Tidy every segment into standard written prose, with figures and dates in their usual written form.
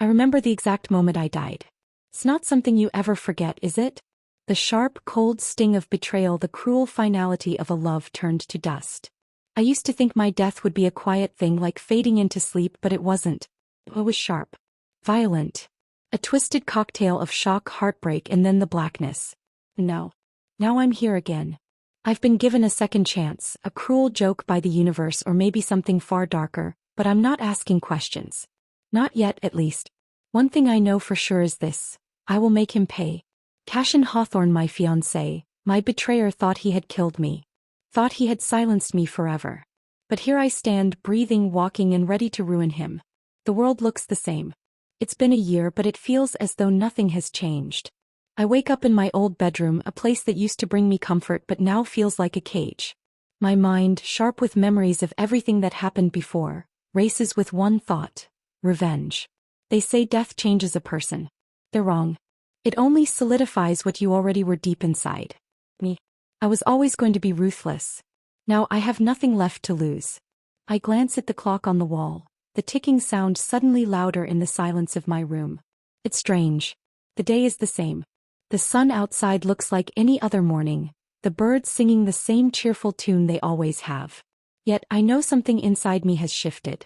I remember the exact moment I died. It's not something you ever forget, is it? The sharp, cold sting of betrayal, the cruel finality of a love turned to dust. I used to think my death would be a quiet thing like fading into sleep, but it wasn't. It was sharp. Violent. A twisted cocktail of shock, heartbreak, and then the blackness. Now I'm here again. I've been given a second chance, a cruel joke by the universe or maybe something far darker, but I'm not asking questions. Not yet, at least. One thing I know for sure is this. I will make him pay. Cashin Hawthorne, my fiancé, my betrayer, thought he had killed me. Thought he had silenced me forever. But here I stand, breathing, walking, and ready to ruin him. The world looks the same. It's been a year, but it feels as though nothing has changed. I wake up in my old bedroom, a place that used to bring me comfort but now feels like a cage. My mind, sharp with memories of everything that happened before, races with one thought: revenge. They say death changes a person. They're wrong. It only solidifies what you already were deep inside. Me. I was always going to be ruthless. Now I have nothing left to lose. I glance at the clock on the wall, the ticking sound suddenly louder in the silence of my room. It's strange. The day is the same. The sun outside looks like any other morning, the birds singing the same cheerful tune they always have. Yet I know something inside me has shifted.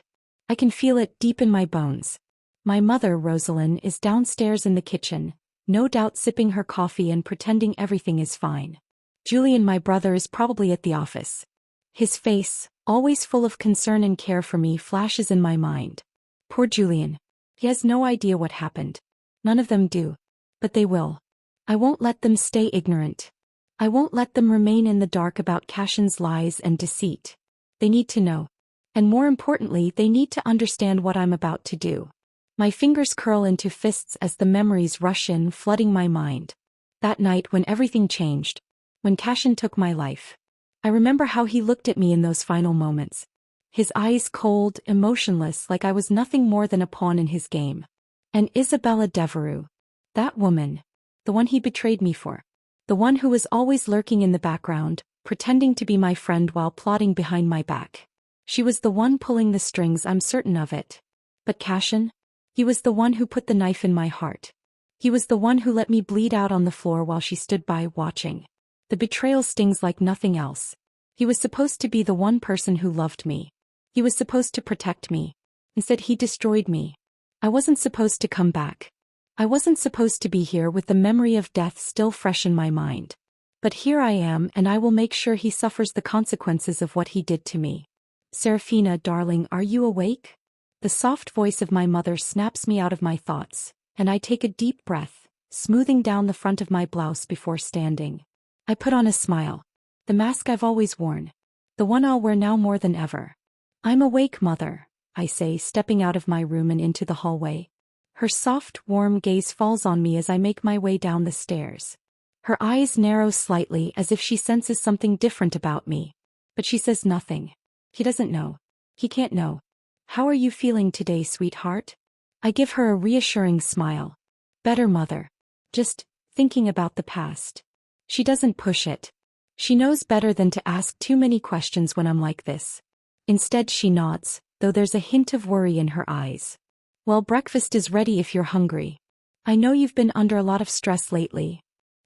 I can feel it deep in my bones. My mother, Rosalind, is downstairs in the kitchen, no doubt sipping her coffee and pretending everything is fine. Julian, my brother, is probably at the office. His face, always full of concern and care for me, flashes in my mind. Poor Julian. He has no idea what happened. None of them do. But they will. I won't let them stay ignorant. I won't let them remain in the dark about Cashin's lies and deceit. They need to know. And more importantly, they need to understand what I'm about to do. My fingers curl into fists as the memories rush in, flooding my mind. That night when everything changed. When Cashin took my life. I remember how he looked at me in those final moments. His eyes cold, emotionless, like I was nothing more than a pawn in his game. And Isabella Devereux. That woman. The one he betrayed me for. The one who was always lurking in the background, pretending to be my friend while plotting behind my back. She was the one pulling the strings, I'm certain of it. But Cashin? He was the one who put the knife in my heart. He was the one who let me bleed out on the floor while she stood by, watching. The betrayal stings like nothing else. He was supposed to be the one person who loved me. He was supposed to protect me. Instead, he destroyed me. I wasn't supposed to come back. I wasn't supposed to be here with the memory of death still fresh in my mind. But here I am, and I will make sure he suffers the consequences of what he did to me. Serafina, darling, are you awake? The soft voice of my mother snaps me out of my thoughts, and I take a deep breath, smoothing down the front of my blouse before standing. I put on a smile. The mask I've always worn. The one I'll wear now more than ever. I'm awake, Mother, I say, stepping out of my room and into the hallway. Her soft, warm gaze falls on me as I make my way down the stairs. Her eyes narrow slightly as if she senses something different about me. But she says nothing. He doesn't know. He can't know. How are you feeling today, sweetheart? I give her a reassuring smile. Better, Mother. Just thinking about the past. She doesn't push it. She knows better than to ask too many questions when I'm like this. Instead, she nods, though there's a hint of worry in her eyes. Well, breakfast is ready if you're hungry. I know you've been under a lot of stress lately.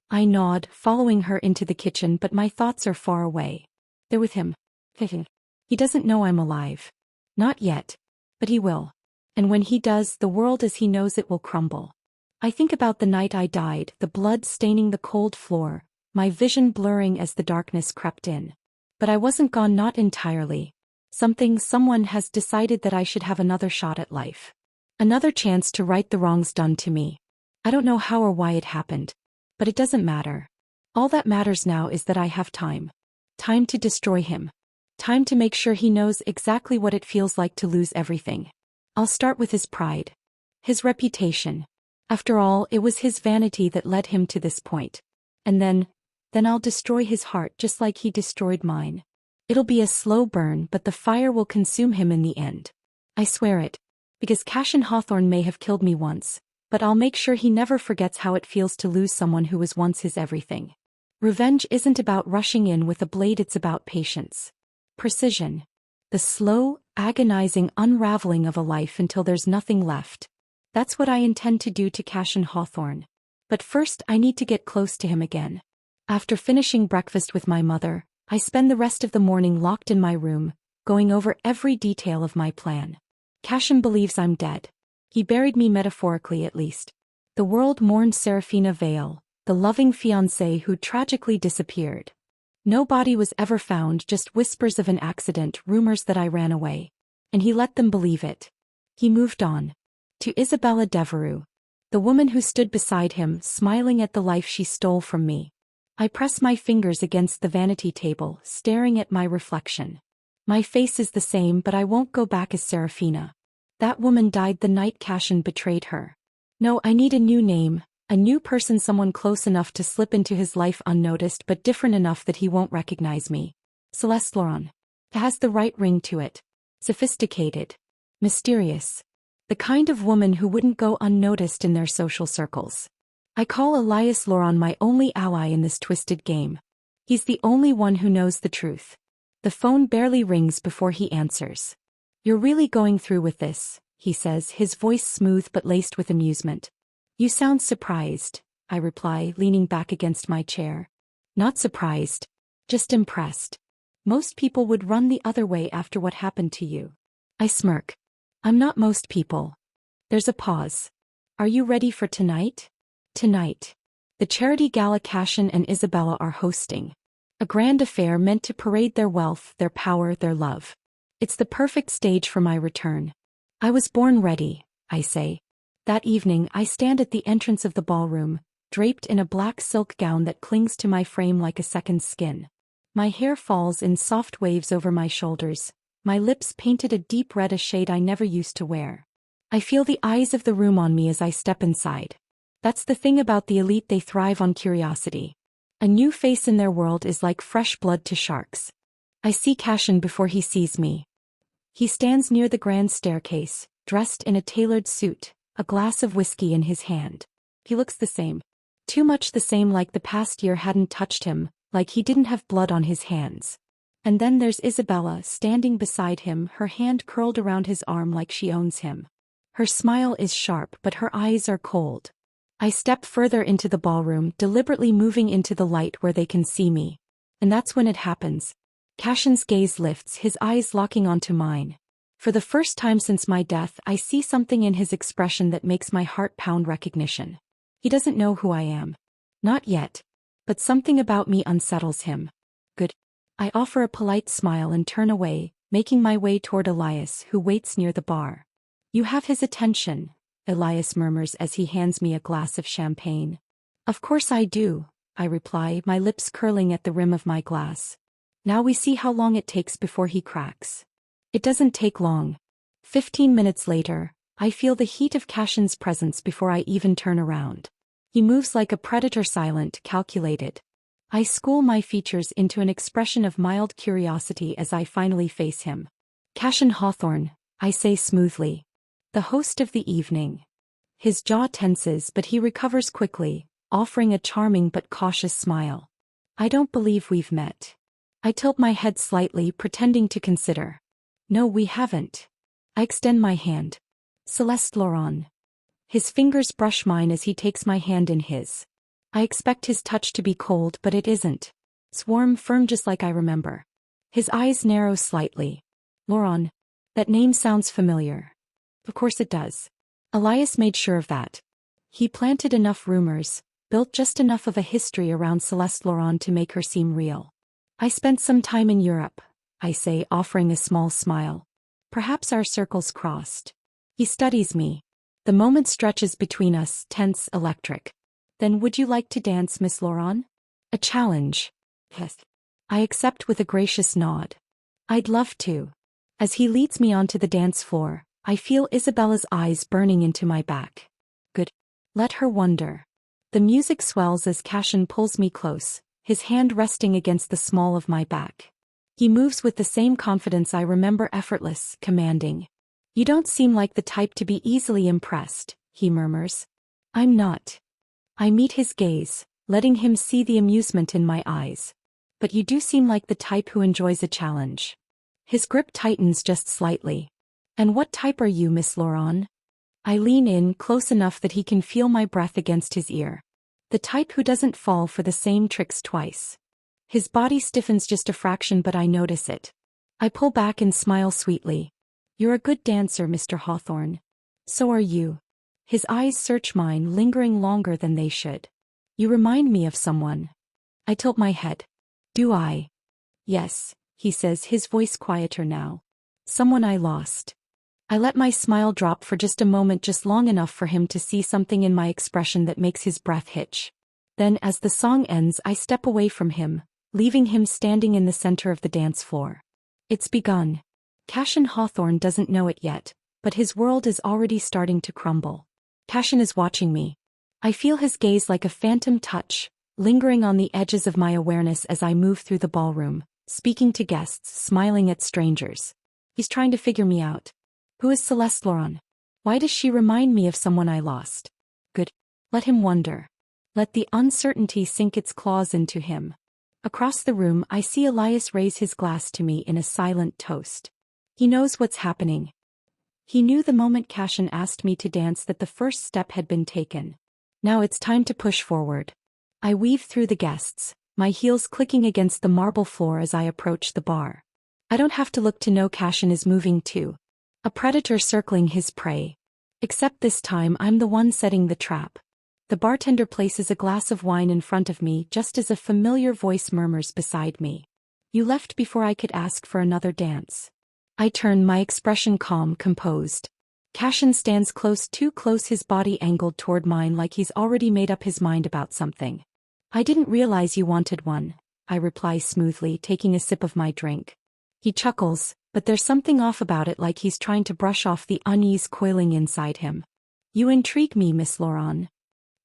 I nod, following her into the kitchen, but my thoughts are far away. They're with him. He doesn't know I'm alive. Not yet. But he will. And when he does, the world as he knows it will crumble. I think about the night I died, the blood staining the cold floor, my vision blurring as the darkness crept in. But I wasn't gone, not entirely. Someone has decided that I should have another shot at life. Another chance to right the wrongs done to me. I don't know how or why it happened. But it doesn't matter. All that matters now is that I have time. Time to destroy him. Time to make sure he knows exactly what it feels like to lose everything. I'll start with his pride. His reputation. After all, it was his vanity that led him to this point. And then I'll destroy his heart just like he destroyed mine. It'll be a slow burn, but the fire will consume him in the end. I swear it. Because Cashin Hawthorne may have killed me once, but I'll make sure he never forgets how it feels to lose someone who was once his everything. Revenge isn't about rushing in with a blade, it's about patience. Precision. The slow, agonizing unraveling of a life until there's nothing left. That's what I intend to do to Cashin Hawthorne. But first I need to get close to him again. After finishing breakfast with my mother, I spend the rest of the morning locked in my room, going over every detail of my plan. Cashin believes I'm dead. He buried me metaphorically at least. The world mourned Serafina Vale, the loving fiancée who tragically disappeared. No body was ever found, just whispers of an accident, rumors that I ran away. And he let them believe it. He moved on. To Isabella Devereux. The woman who stood beside him, smiling at the life she stole from me. I press my fingers against the vanity table, staring at my reflection. My face is the same, but I won't go back as Serafina. That woman died the night Cashin betrayed her. No, I need a new name, a new person, someone close enough to slip into his life unnoticed but different enough that he won't recognize me. Celeste Laurent. It has the right ring to it. Sophisticated. Mysterious. The kind of woman who wouldn't go unnoticed in their social circles. I call Elias Laurent my only ally in this twisted game. He's the only one who knows the truth. The phone barely rings before he answers. You're really going through with this, he says, his voice smooth but laced with amusement. You sound surprised, I reply, leaning back against my chair. Not surprised. Just impressed. Most people would run the other way after what happened to you. I smirk. I'm not most people. There's a pause. Are you ready for tonight? Tonight. The charity gala Cashin and Isabella are hosting. A grand affair meant to parade their wealth, their power, their love. It's the perfect stage for my return. I was born ready, I say. That evening I stand at the entrance of the ballroom, draped in a black silk gown that clings to my frame like a second skin. My hair falls in soft waves over my shoulders, my lips painted a deep red, a shade I never used to wear. I feel the eyes of the room on me as I step inside. That's the thing about the elite, they thrive on curiosity. A new face in their world is like fresh blood to sharks. I see Cashin before he sees me. He stands near the grand staircase, dressed in a tailored suit, a glass of whiskey in his hand. He looks the same. Too much the same, like the past year hadn't touched him, like he didn't have blood on his hands. And then there's Isabella standing beside him, her hand curled around his arm like she owns him. Her smile is sharp, but her eyes are cold. I step further into the ballroom, deliberately moving into the light where they can see me. And that's when it happens. Cashin's gaze lifts, his eyes locking onto mine. For the first time since my death, I see something in his expression that makes my heart pound. Recognition. He doesn't know who I am. Not yet. But something about me unsettles him. Good. I offer a polite smile and turn away, making my way toward Elias, who waits near the bar. You have his attention, Elias murmurs as he hands me a glass of champagne. Of course I do, I reply, my lips curling at the rim of my glass. Now we see how long it takes before he cracks. It doesn't take long. 15 minutes later, I feel the heat of Cashin's presence before I even turn around. He moves like a predator, silent, calculated. I school my features into an expression of mild curiosity as I finally face him. Cashin Hawthorne, I say smoothly. The host of the evening. His jaw tenses, but he recovers quickly, offering a charming but cautious smile. I don't believe we've met. I tilt my head slightly, pretending to consider. No, we haven't. I extend my hand. Celeste Laurent. His fingers brush mine as he takes my hand in his. I expect his touch to be cold, but it isn't. It's warm, firm, just like I remember. His eyes narrow slightly. Laurent. That name sounds familiar. Of course it does. Elias made sure of that. He planted enough rumors, built just enough of a history around Celeste Laurent to make her seem real. I spent some time in Europe, I say, offering a small smile. Perhaps our circles crossed. He studies me. The moment stretches between us, tense, electric. Then would you like to dance, Miss Laurent? A challenge. Yes. I accept with a gracious nod. I'd love to. As he leads me onto the dance floor, I feel Isabella's eyes burning into my back. Good. Let her wonder. The music swells as Cashin pulls me close, his hand resting against the small of my back. He moves with the same confidence I remember, effortless, commanding. You don't seem like the type to be easily impressed, he murmurs. I'm not. I meet his gaze, letting him see the amusement in my eyes. But you do seem like the type who enjoys a challenge. His grip tightens just slightly. And what type are you, Miss Laurent? I lean in close enough that he can feel my breath against his ear. The type who doesn't fall for the same tricks twice. His body stiffens just a fraction, but I notice it. I pull back and smile sweetly. You're a good dancer, Mr. Hawthorne. So are you. His eyes search mine, lingering longer than they should. You remind me of someone. I tilt my head. Do I? Yes, he says, his voice quieter now. Someone I lost. I let my smile drop for just a moment, just long enough for him to see something in my expression that makes his breath hitch. Then, as the song ends, I step away from him, leaving him standing in the center of the dance floor. It's begun. Cashin Hawthorne doesn't know it yet, but his world is already starting to crumble. Cashin is watching me. I feel his gaze like a phantom touch, lingering on the edges of my awareness as I move through the ballroom, speaking to guests, smiling at strangers. He's trying to figure me out. Who is Celeste Laurent? Why does she remind me of someone I lost? Good. Let him wonder. Let the uncertainty sink its claws into him. Across the room, I see Elias raise his glass to me in a silent toast. He knows what's happening. He knew the moment Cashin asked me to dance that the first step had been taken. Now it's time to push forward. I weave through the guests, my heels clicking against the marble floor as I approach the bar. I don't have to look to know Cashin is moving too. A predator circling his prey. Except this time I'm the one setting the trap. The bartender places a glass of wine in front of me just as a familiar voice murmurs beside me. You left before I could ask for another dance. I turn, my expression calm, composed. Cashin stands close, too close, his body angled toward mine like he's already made up his mind about something. I didn't realize you wanted one, I reply smoothly, taking a sip of my drink. He chuckles, but there's something off about it, like he's trying to brush off the unease coiling inside him. You intrigue me, Miss Laurent.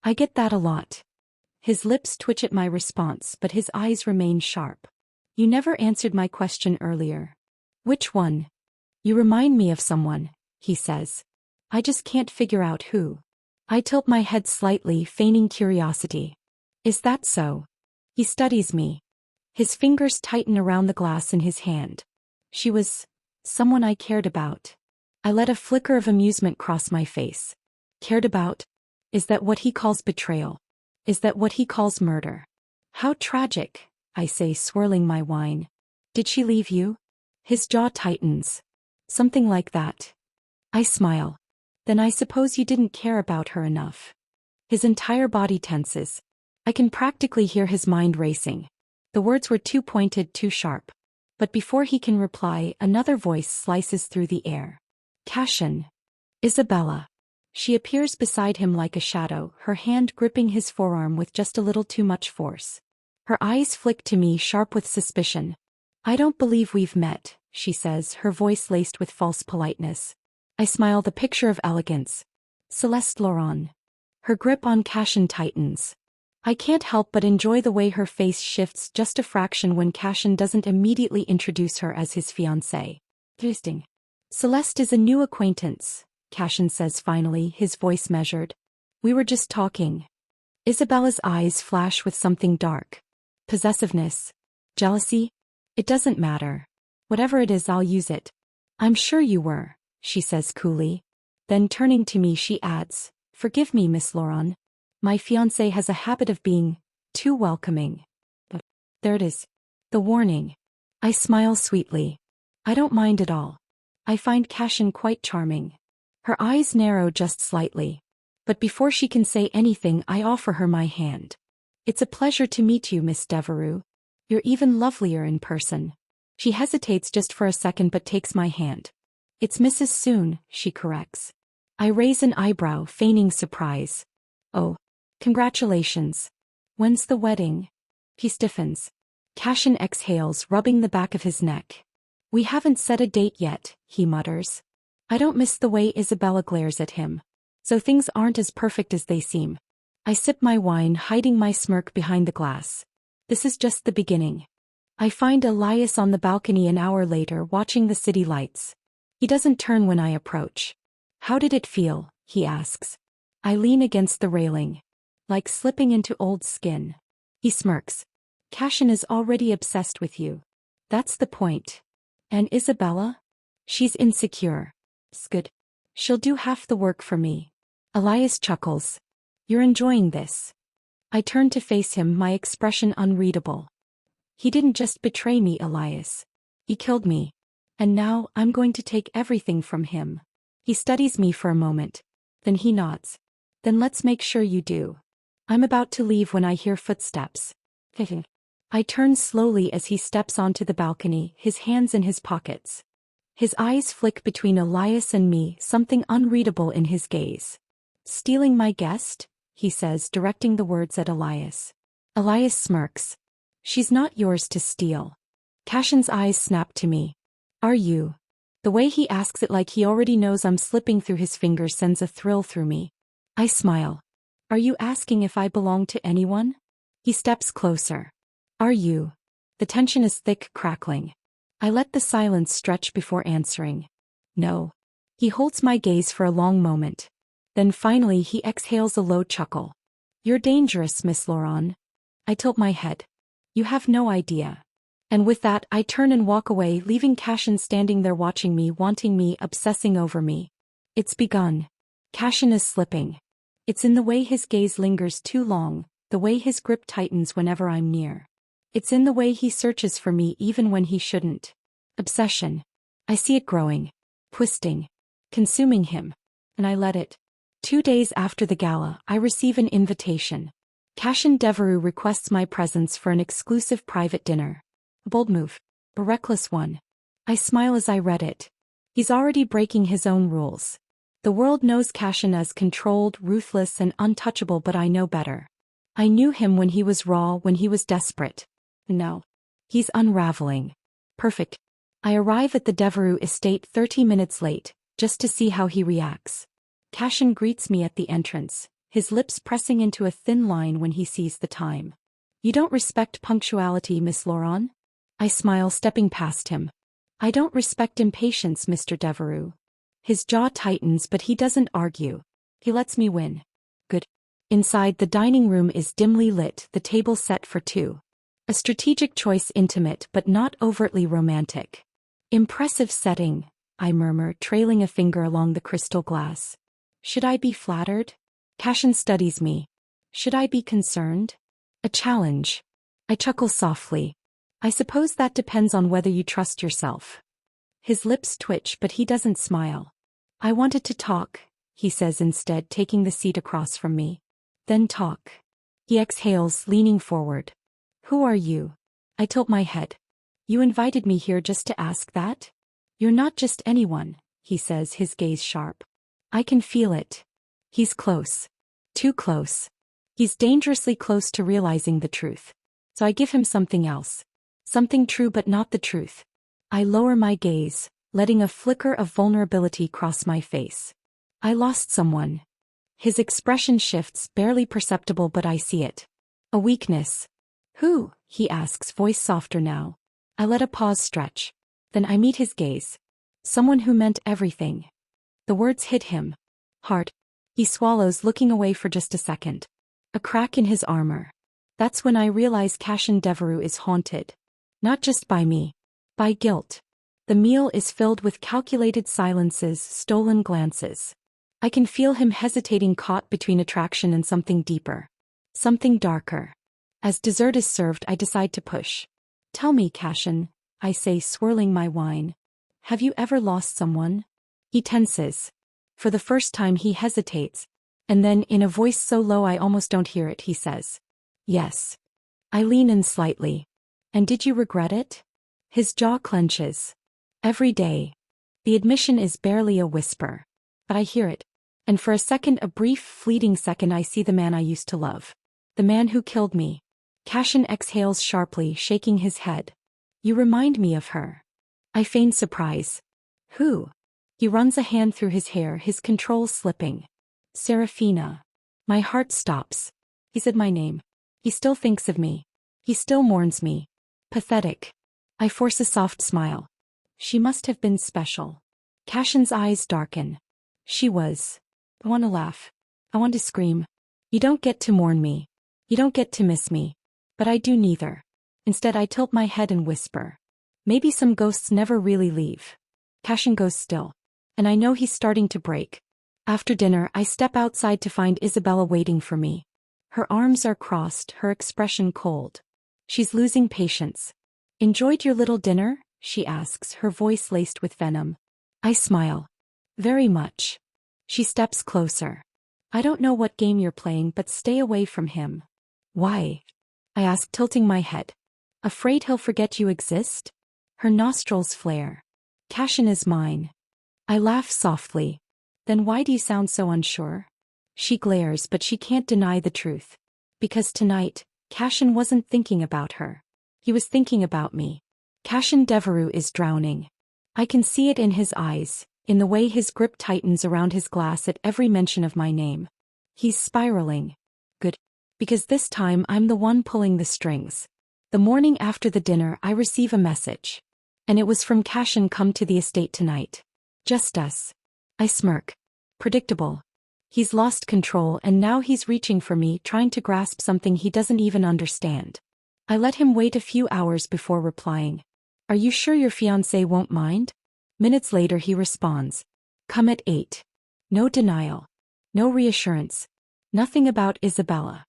I get that a lot. His lips twitch at my response, but his eyes remain sharp. You never answered my question earlier. Which one? You remind me of someone, he says. I just can't figure out who. I tilt my head slightly, feigning curiosity. Is that so? He studies me. His fingers tighten around the glass in his hand. She was someone I cared about. I let a flicker of amusement cross my face. Cared about? Is that what he calls betrayal? Is that what he calls murder? How tragic, I say, swirling my wine. Did she leave you? His jaw tightens. Something like that. I smile. Then I suppose you didn't care about her enough. His entire body tenses. I can practically hear his mind racing. The words were too pointed, too sharp. But before he can reply, another voice slices through the air. Cashin. Isabella. She appears beside him like a shadow, her hand gripping his forearm with just a little too much force. Her eyes flick to me, sharp with suspicion. I don't believe we've met, she says, her voice laced with false politeness. I smile, the picture of elegance. Celeste Laurent. Her grip on Cashin tightens. I can't help but enjoy the way her face shifts just a fraction when Cashin doesn't immediately introduce her as his fiancée. Interesting. Celeste is a new acquaintance, Cashin says finally, his voice measured. We were just talking. Isabella's eyes flash with something dark. Possessiveness. Jealousy? It doesn't matter. Whatever it is, I'll use it. I'm sure you were, she says coolly. Then turning to me she adds, Forgive me, Miss Laurent. My fiancé has a habit of being too welcoming. But there it is. The warning. I smile sweetly. I don't mind at all. I find Cashin quite charming. Her eyes narrow just slightly. But before she can say anything, I offer her my hand. It's a pleasure to meet you, Miss Devereux. You're even lovelier in person. She hesitates just for a second but takes my hand. It's Mrs. Soon, she corrects. I raise an eyebrow, feigning surprise. Oh. Congratulations. When's the wedding? He stiffens. Cashin exhales, rubbing the back of his neck. We haven't set a date yet, he mutters. I don't miss the way Isabella glares at him. So things aren't as perfect as they seem. I sip my wine, hiding my smirk behind the glass. This is just the beginning. I find Elias on the balcony an hour later, watching the city lights. He doesn't turn when I approach. How did it feel? He asks. I lean against the railing. Like slipping into old skin. He smirks. Cashin is already obsessed with you. That's the point. And Isabella? She's insecure. Good. She'll do half the work for me. Elias chuckles. You're enjoying this. I turn to face him, my expression unreadable. He didn't just betray me, Elias. He killed me. And now, I'm going to take everything from him. He studies me for a moment. Then he nods. Then let's make sure you do. I'm about to leave when I hear footsteps. I turn slowly as he steps onto the balcony, his hands in his pockets. His eyes flick between Elias and me, something unreadable in his gaze. Stealing my guest? He says, directing the words at Elias. Elias smirks. She's not yours to steal. Cashin's eyes snap to me. Are you? The way he asks it like he already knows I'm slipping through his fingers sends a thrill through me. I smile. Are you asking if I belong to anyone? He steps closer. Are you? The tension is thick, crackling. I let the silence stretch before answering. No. He holds my gaze for a long moment. Then finally he exhales a low chuckle. You're dangerous, Miss Laurent. I tilt my head. You have no idea. And with that, I turn and walk away, leaving Cashin standing there watching me, wanting me, obsessing over me. It's begun. Cashin is slipping. It's in the way his gaze lingers too long, the way his grip tightens whenever I'm near. It's in the way he searches for me even when he shouldn't. Obsession. I see it growing, twisting, consuming him. And I let it. 2 days after the gala, I receive an invitation. Cashin Devereux requests my presence for an exclusive private dinner. A bold move. A reckless one. I smile as I read it. He's already breaking his own rules. The world knows Cashin as controlled, ruthless, and untouchable, but I know better. I knew him when he was raw, when he was desperate. No. He's unraveling. Perfect. I arrive at the Devereux estate 30 minutes late, just to see how he reacts. Cashin greets me at the entrance, his lips pressing into a thin line when he sees the time. You don't respect punctuality, Miss Laurent? I smile, stepping past him. I don't respect impatience, Mr. Devereux. His jaw tightens, but he doesn't argue. He lets me win. Good. Inside, the dining room is dimly lit, the table set for two. A strategic choice, intimate but not overtly romantic. Impressive setting, I murmur, trailing a finger along the crystal glass. Should I be flattered? Cashin studies me. Should I be concerned? A challenge. I chuckle softly. I suppose that depends on whether you trust yourself. His lips twitch, but he doesn't smile. I wanted to talk, he says instead, taking the seat across from me. Then talk. He exhales, leaning forward. Who are you? I tilt my head. You invited me here just to ask that? You're not just anyone, he says, his gaze sharp. I can feel it. He's close. Too close. He's dangerously close to realizing the truth. So I give him something else. Something true but not the truth. I lower my gaze, letting a flicker of vulnerability cross my face. I lost someone. His expression shifts, barely perceptible, but I see it. A weakness. Who? He asks, voice softer now. I let a pause stretch. Then I meet his gaze. Someone who meant everything. The words hit him. Hard. He swallows, looking away for just a second. A crack in his armor. That's when I realize Cashin Devereux is haunted. Not just by me. By guilt. The meal is filled with calculated silences, stolen glances. I can feel him hesitating, caught between attraction and something deeper. Something darker. As dessert is served, I decide to push. Tell me, Cashin, I say, swirling my wine. Have you ever lost someone? He tenses. For the first time he hesitates. And then, in a voice so low I almost don't hear it, he says. Yes. I lean in slightly. And did you regret it? His jaw clenches. Every day. The admission is barely a whisper. But I hear it. And for a second, a brief, fleeting second, I see the man I used to love. The man who killed me. Cashin exhales sharply, shaking his head. You remind me of her. I feign surprise. Who? He runs a hand through his hair, his control slipping. Serafina. My heart stops. He said my name. He still thinks of me. He still mourns me. Pathetic. I force a soft smile. She must have been special. Cashin's eyes darken. She was. I want to laugh. I want to scream. You don't get to mourn me. You don't get to miss me. But I do neither. Instead, I tilt my head and whisper. Maybe some ghosts never really leave. Cashin goes still. and I know he's starting to break. After dinner, I step outside to find Isabella waiting for me. Her arms are crossed, her expression cold. She's losing patience. "Enjoyed your little dinner?" she asks, her voice laced with venom. I smile. "Very much." She steps closer. "I don't know what game you're playing, but stay away from him." "Why?" I ask, tilting my head. "Afraid he'll forget you exist?" Her nostrils flare. "Cashin is mine." I laugh softly. "Then why do you sound so unsure?" She glares, but she can't deny the truth. Because tonight, Cashin wasn't thinking about her. He was thinking about me. Cashin Devereux is drowning. I can see it in his eyes, in the way his grip tightens around his glass at every mention of my name. He's spiraling. Good. Because this time I'm the one pulling the strings. The morning after the dinner I receive a message. And it was from Cashin. "Come to the estate tonight. Just us." I smirk. Predictable. He's lost control and now he's reaching for me, trying to grasp something he doesn't even understand. I let him wait a few hours before replying. "Are you sure your fiancé won't mind?" Minutes later he responds. "Come at 8. No denial. No reassurance. Nothing about Isabella.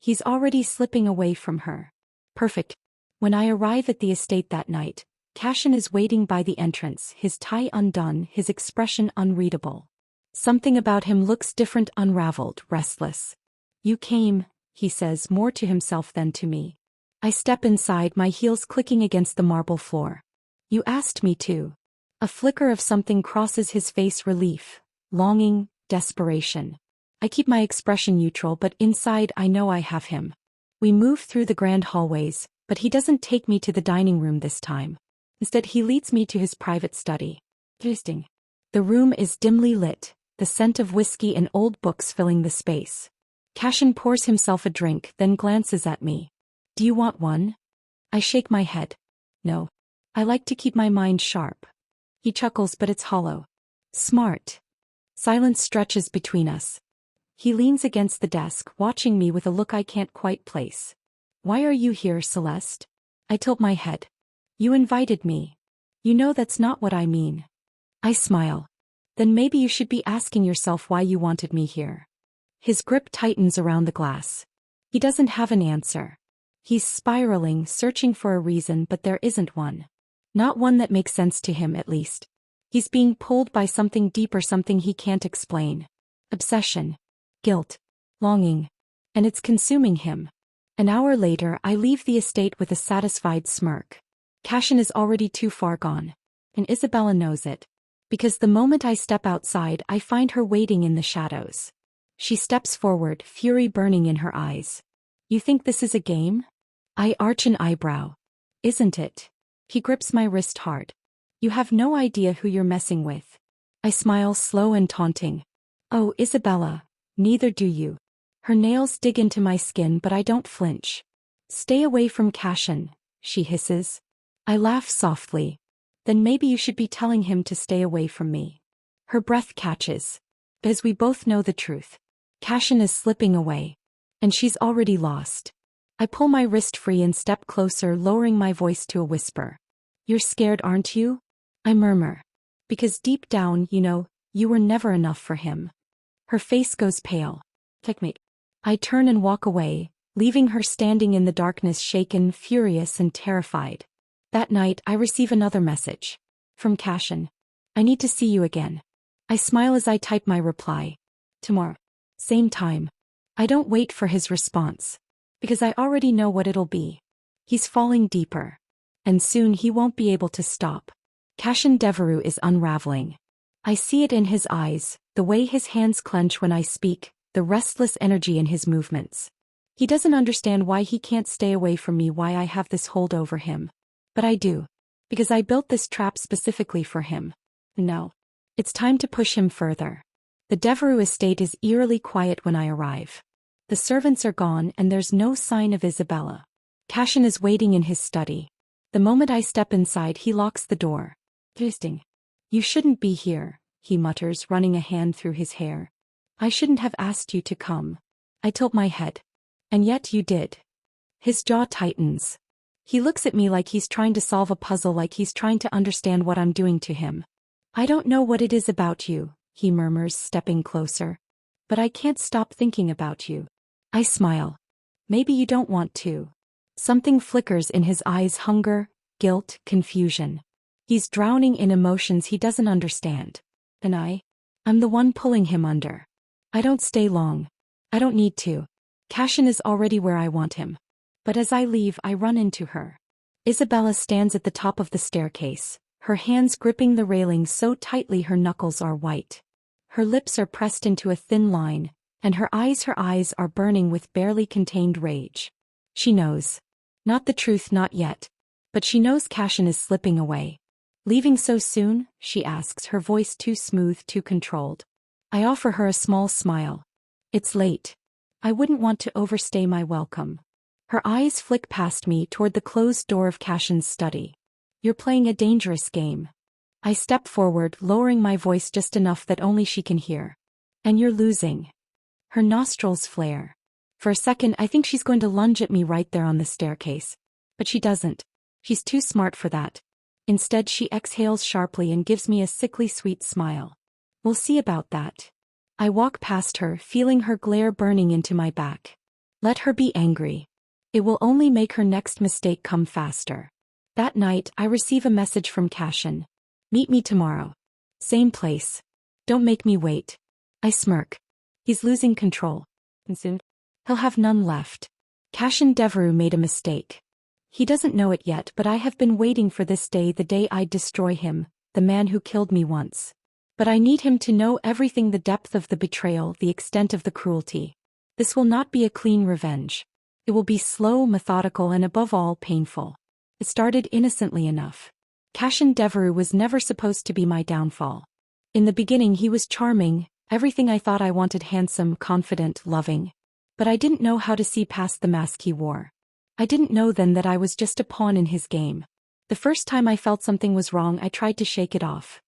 He's already slipping away from her. Perfect. When I arrive at the estate that night, Cashin is waiting by the entrance, his tie undone, his expression unreadable. Something about him looks different, unraveled, restless. "You came," he says, more to himself than to me. I step inside, my heels clicking against the marble floor. "You asked me to." A flicker of something crosses his face, relief, longing, desperation. I keep my expression neutral, but inside I know I have him. We move through the grand hallways, but he doesn't take me to the dining room this time. Instead he leads me to his private study. Interesting. The room is dimly lit, the scent of whiskey and old books filling the space. Cashin pours himself a drink, then glances at me. "Do you want one?" I shake my head. "No. I like to keep my mind sharp." He chuckles, but it's hollow. "Smart." Silence stretches between us. He leans against the desk, watching me with a look I can't quite place. "Why are you here, Celeste?" I tilt my head. "You invited me." "You know that's not what I mean." I smile. "Then maybe you should be asking yourself why you wanted me here." His grip tightens around the glass. He doesn't have an answer. He's spiraling, searching for a reason, but there isn't one. Not one that makes sense to him, at least. He's being pulled by something deeper, something he can't explain. Obsession. Guilt. Longing. And it's consuming him. An hour later, I leave the estate with a satisfied smirk. Cashin is already too far gone. And Isabella knows it. Because the moment I step outside, I find her waiting in the shadows. She steps forward, fury burning in her eyes. "You think this is a game?" I arch an eyebrow. "Isn't it?" He grips my wrist hard. "You have no idea who you're messing with." I smile, slow and taunting. "Oh, Isabella, neither do you." Her nails dig into my skin, but I don't flinch. "Stay away from Cashin," she hisses. I laugh softly. "Then maybe you should be telling him to stay away from me." Her breath catches. As we both know the truth. Cashin is slipping away. And she's already lost. I pull my wrist free and step closer, lowering my voice to a whisper. "You're scared, aren't you?" I murmur. "Because deep down, you know, you were never enough for him." Her face goes pale. "Checkmate." I turn and walk away, leaving her standing in the darkness, shaken, furious, and terrified. That night, I receive another message. From Cashin. "I need to see you again." I smile as I type my reply. "Tomorrow. Same time." I don't wait for his response. Because I already know what it'll be. He's falling deeper. And soon he won't be able to stop. Cashin Devereux is unraveling. I see it in his eyes, the way his hands clench when I speak, the restless energy in his movements. He doesn't understand why he can't stay away from me, why I have this hold over him. But I do. Because I built this trap specifically for him. No. It's time to push him further. The Devereux estate is eerily quiet when I arrive. The servants are gone and there's no sign of Isabella. Cashin is waiting in his study. The moment I step inside, he locks the door. "Interesting. You shouldn't be here," he mutters, running a hand through his hair. "I shouldn't have asked you to come." I tilt my head. "And yet you did." His jaw tightens. He looks at me like he's trying to solve a puzzle, like he's trying to understand what I'm doing to him. I don't know what it is about you, he murmurs, stepping closer. But I can't stop thinking about you. I smile. Maybe you don't want to. Something flickers in his eyes, hunger, guilt, confusion. He's drowning in emotions he doesn't understand. And I'm the one pulling him under. I don't stay long. I don't need to. Cashin is already where I want him. But as I leave, I run into her. Isabella stands at the top of the staircase, her hands gripping the railing so tightly her knuckles are white. Her lips are pressed into a thin line, and her eyes are burning with barely contained rage. She knows. Not the truth, not yet. But she knows Cashin is slipping away. Leaving so soon? She asks, her voice too smooth, too controlled. I offer her a small smile. It's late. I wouldn't want to overstay my welcome. Her eyes flick past me toward the closed door of Cashin's study. You're playing a dangerous game. I step forward, lowering my voice just enough that only she can hear. And you're losing. Her nostrils flare. For a second, I think she's going to lunge at me right there on the staircase. But she doesn't. She's too smart for that. Instead, she exhales sharply and gives me a sickly sweet smile. We'll see about that. I walk past her, feeling her glare burning into my back. Let her be angry. It will only make her next mistake come faster. That night, I receive a message from Cashin. Meet me tomorrow. Same place. Don't make me wait. I smirk. He's losing control. And soon, he'll have none left. Cashin Devereux made a mistake. He doesn't know it yet, but I have been waiting for this day, the day I'd destroy him, the man who killed me once. But I need him to know everything, the depth of the betrayal, the extent of the cruelty. This will not be a clean revenge. It will be slow, methodical, and above all, painful. It started innocently enough. Cashin Devereux was never supposed to be my downfall. In the beginning he was charming, everything I thought I wanted, handsome, confident, loving. But I didn't know how to see past the mask he wore. I didn't know then that I was just a pawn in his game. The first time I felt something was wrong, I tried to shake it off.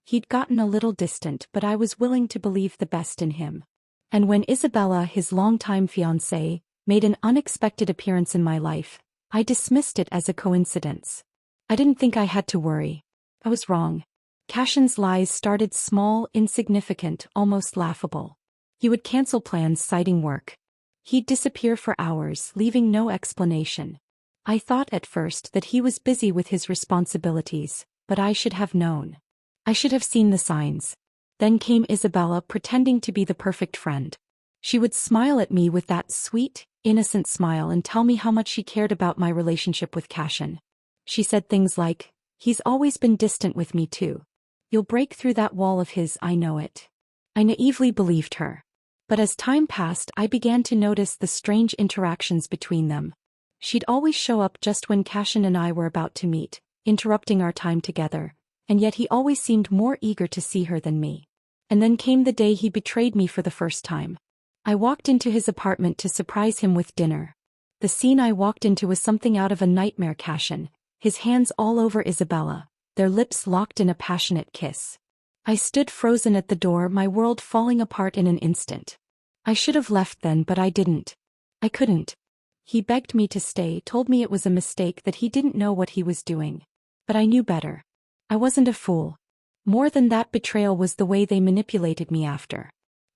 He'd gotten a little distant, but I was willing to believe the best in him. And when Isabella, his longtime fiancée, made an unexpected appearance in my life, I dismissed it as a coincidence. I didn't think I had to worry. I was wrong. Cashin's lies started small, insignificant, almost laughable. He would cancel plans citing work. He'd disappear for hours, leaving no explanation. I thought at first that he was busy with his responsibilities, but I should have known. I should have seen the signs. Then came Isabella, pretending to be the perfect friend. She would smile at me with that sweet, innocent smile and tell me how much she cared about my relationship with Cashin. She said things like, "He's always been distant with me too. You'll break through that wall of his, I know it." I naively believed her. But as time passed, I began to notice the strange interactions between them. She'd always show up just when Cashin and I were about to meet, interrupting our time together, and yet he always seemed more eager to see her than me. And then came the day he betrayed me for the first time. I walked into his apartment to surprise him with dinner. The scene I walked into was something out of a nightmare. Cashin, his hands all over Isabella, their lips locked in a passionate kiss. I stood frozen at the door, my world falling apart in an instant. I should have left then, but I didn't. I couldn't. He begged me to stay, told me it was a mistake, that he didn't know what he was doing. But I knew better. I wasn't a fool. More than that, betrayal was the way they manipulated me after.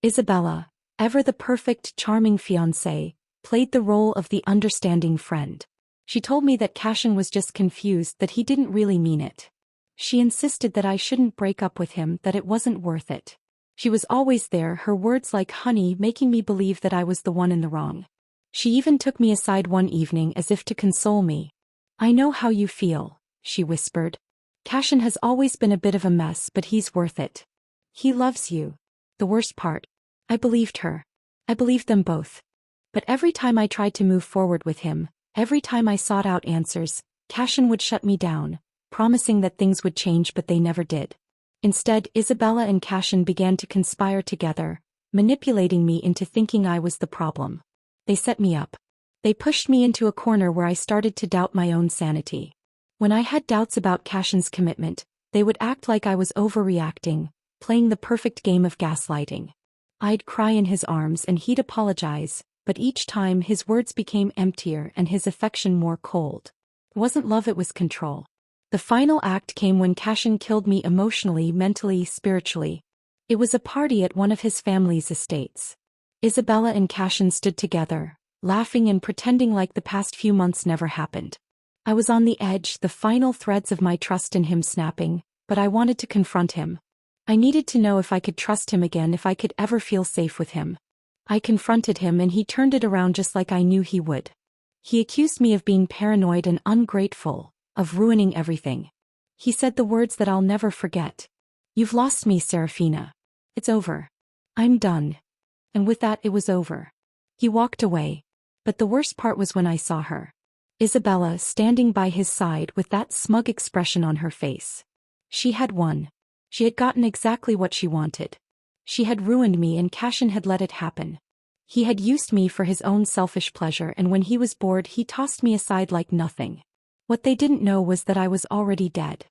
Isabella, ever the perfect, charming fiancée, played the role of the understanding friend. She told me that Cashin was just confused, that he didn't really mean it. She insisted that I shouldn't break up with him, that it wasn't worth it. She was always there, her words like honey, making me believe that I was the one in the wrong. She even took me aside one evening as if to console me. "I know how you feel," she whispered. "Cashin has always been a bit of a mess, but he's worth it. He loves you." The worst part. I believed her. I believed them both. But every time I tried to move forward with him, every time I sought out answers, Cashin would shut me down, promising that things would change, but they never did. Instead, Isabella and Cashin began to conspire together, manipulating me into thinking I was the problem. They set me up. They pushed me into a corner where I started to doubt my own sanity. When I had doubts about Cashin's commitment, they would act like I was overreacting, playing the perfect game of gaslighting. I'd cry in his arms and he'd apologize, but each time his words became emptier and his affection more cold. It wasn't love, it was control. The final act came when Cashin killed me emotionally, mentally, spiritually. It was a party at one of his family's estates. Isabella and Cashin stood together, laughing and pretending like the past few months never happened. I was on the edge, the final threads of my trust in him snapping, but I wanted to confront him. I needed to know if I could trust him again, if I could ever feel safe with him. I confronted him and he turned it around just like I knew he would. He accused me of being paranoid and ungrateful, of ruining everything. He said the words that I'll never forget. "You've lost me, Serafina. It's over. I'm done." And with that it was over. He walked away. But the worst part was when I saw her. Isabella standing by his side with that smug expression on her face. She had won. She had gotten exactly what she wanted. She had ruined me and Cashin had let it happen. He had used me for his own selfish pleasure, and when he was bored he tossed me aside like nothing. What they didn't know was that I was already dead.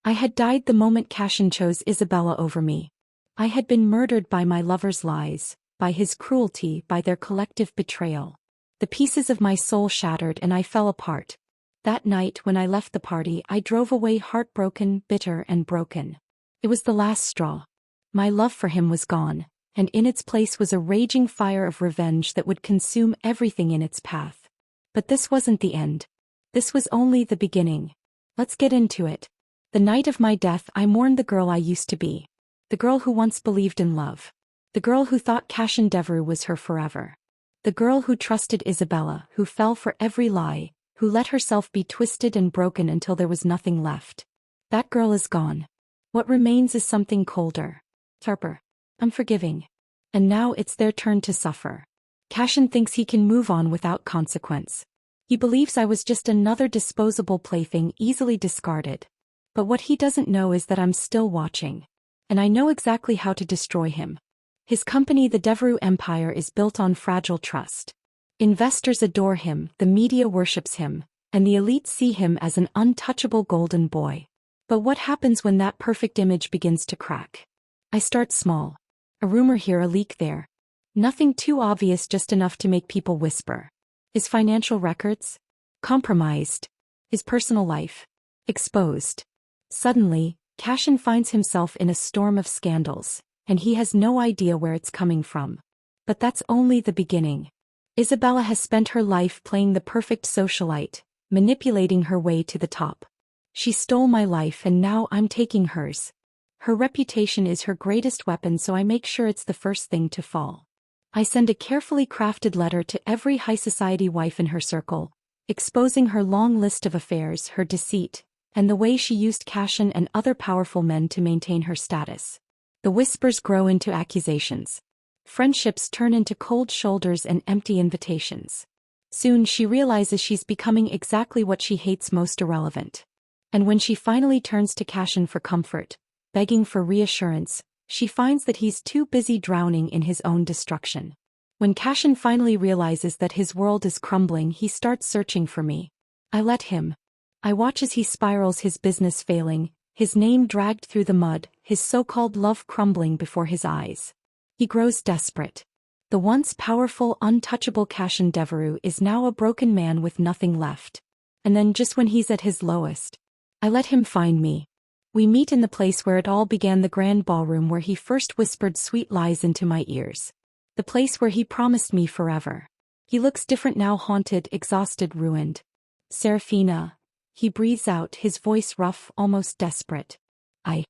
I had died the moment Cashin chose Isabella over me. I had been murdered by my lover's lies, by his cruelty, by their collective betrayal. The pieces of my soul shattered and I fell apart. That night when I left the party I drove away heartbroken, bitter and broken. It was the last straw. My love for him was gone, and in its place was a raging fire of revenge that would consume everything in its path. But this wasn't the end. This was only the beginning. Let's get into it. The night of my death I mourned the girl I used to be. The girl who once believed in love. The girl who thought Cashin Devereux was her forever. The girl who trusted Isabella, who fell for every lie, who let herself be twisted and broken until there was nothing left. That girl is gone. What remains is something colder. Sharper. Unforgiving. And now it's their turn to suffer. Cashin thinks he can move on without consequence. He believes I was just another disposable plaything easily discarded. But what he doesn't know is that I'm still watching. And I know exactly how to destroy him. His company, the Devereux Empire, is built on fragile trust. Investors adore him, the media worships him, and the elite see him as an untouchable golden boy. But what happens when that perfect image begins to crack? I start small. A rumor here, a leak there. Nothing too obvious, just enough to make people whisper. His financial records? Compromised. His personal life? Exposed. Suddenly, Cashin finds himself in a storm of scandals, and he has no idea where it's coming from. But that's only the beginning. Isabella has spent her life playing the perfect socialite, manipulating her way to the top. She stole my life and now I'm taking hers. Her reputation is her greatest weapon, so I make sure it's the first thing to fall. I send a carefully crafted letter to every high society wife in her circle, exposing her long list of affairs, her deceit, and the way she used Cashin and other powerful men to maintain her status. The whispers grow into accusations. Friendships turn into cold shoulders and empty invitations. Soon she realizes she's becoming exactly what she hates most: irrelevant. And when she finally turns to Cashin for comfort, begging for reassurance, she finds that he's too busy drowning in his own destruction. When Cashin finally realizes that his world is crumbling, he starts searching for me. I let him. I watch as he spirals, his business failing, his name dragged through the mud, his so-called love crumbling before his eyes. He grows desperate. The once powerful, untouchable Cashin Devereux is now a broken man with nothing left. And then, just when he's at his lowest, I let him find me. We meet in the place where it all began, the grand ballroom where he first whispered sweet lies into my ears. The place where he promised me forever. He looks different now, haunted, exhausted, ruined. Serafina. He breathes out, his voice rough, almost desperate. I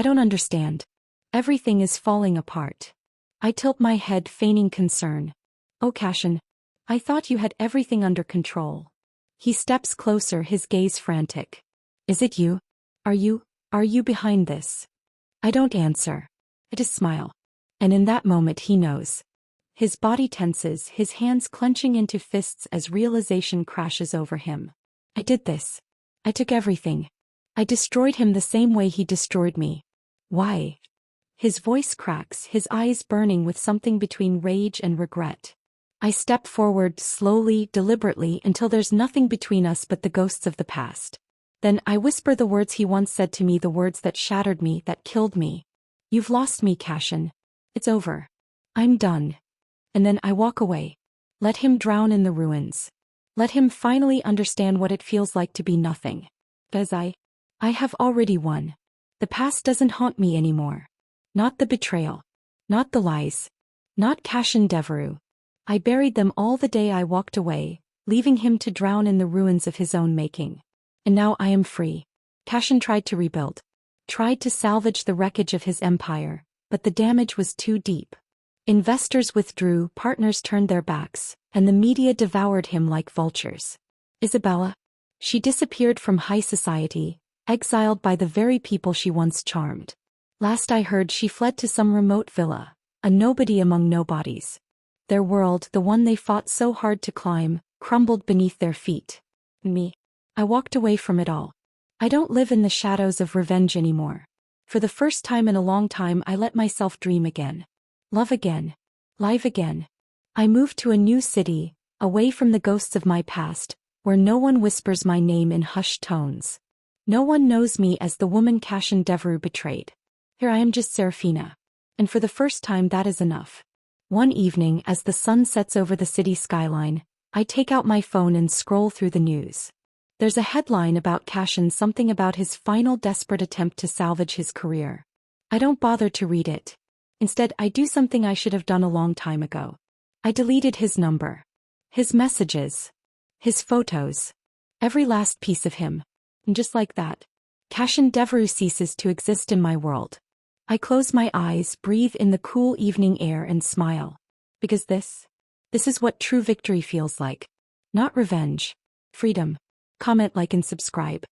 don't understand. Everything is falling apart. I tilt my head, feigning concern. Oh, Cashin. I thought you had everything under control. He steps closer, his gaze frantic. Is it you? Are you behind this? I don't answer. I just smile. And in that moment he knows. His body tenses, his hands clenching into fists as realization crashes over him. I did this. I took everything. I destroyed him the same way he destroyed me. Why? His voice cracks, his eyes burning with something between rage and regret. I step forward, slowly, deliberately, until there's nothing between us but the ghosts of the past. Then I whisper the words he once said to me, the words that shattered me, that killed me. You've lost me, Cashin. It's over. I'm done. And then I walk away. Let him drown in the ruins. Let him finally understand what it feels like to be nothing. As I I have already won. The past doesn't haunt me anymore. Not the betrayal. Not the lies. Not Cashin Devereaux. I buried them all the day I walked away, leaving him to drown in the ruins of his own making. And now I am free. Cashin tried to rebuild. Tried to salvage the wreckage of his empire, but the damage was too deep. Investors withdrew, partners turned their backs, and the media devoured him like vultures. Isabella? She disappeared from high society, exiled by the very people she once charmed. Last I heard, she fled to some remote villa, a nobody among nobodies. Their world, the one they fought so hard to climb, crumbled beneath their feet. Me? I walked away from it all. I don't live in the shadows of revenge anymore. For the first time in a long time, I let myself dream again. Love again. Live again. I moved to a new city, away from the ghosts of my past, where no one whispers my name in hushed tones. No one knows me as the woman Cashin Devereaux betrayed. Here I am, just Serafina. And for the first time, that is enough. One evening, as the sun sets over the city skyline, I take out my phone and scroll through the news. There's a headline about Cashin, something about his final desperate attempt to salvage his career. I don't bother to read it. Instead, I do something I should have done a long time ago. I deleted his number. His messages. His photos. Every last piece of him. And just like that, Cashin Devereaux ceases to exist in my world. I close my eyes, breathe in the cool evening air and smile. Because this is what true victory feels like. Not revenge. Freedom. Comment, like, and subscribe.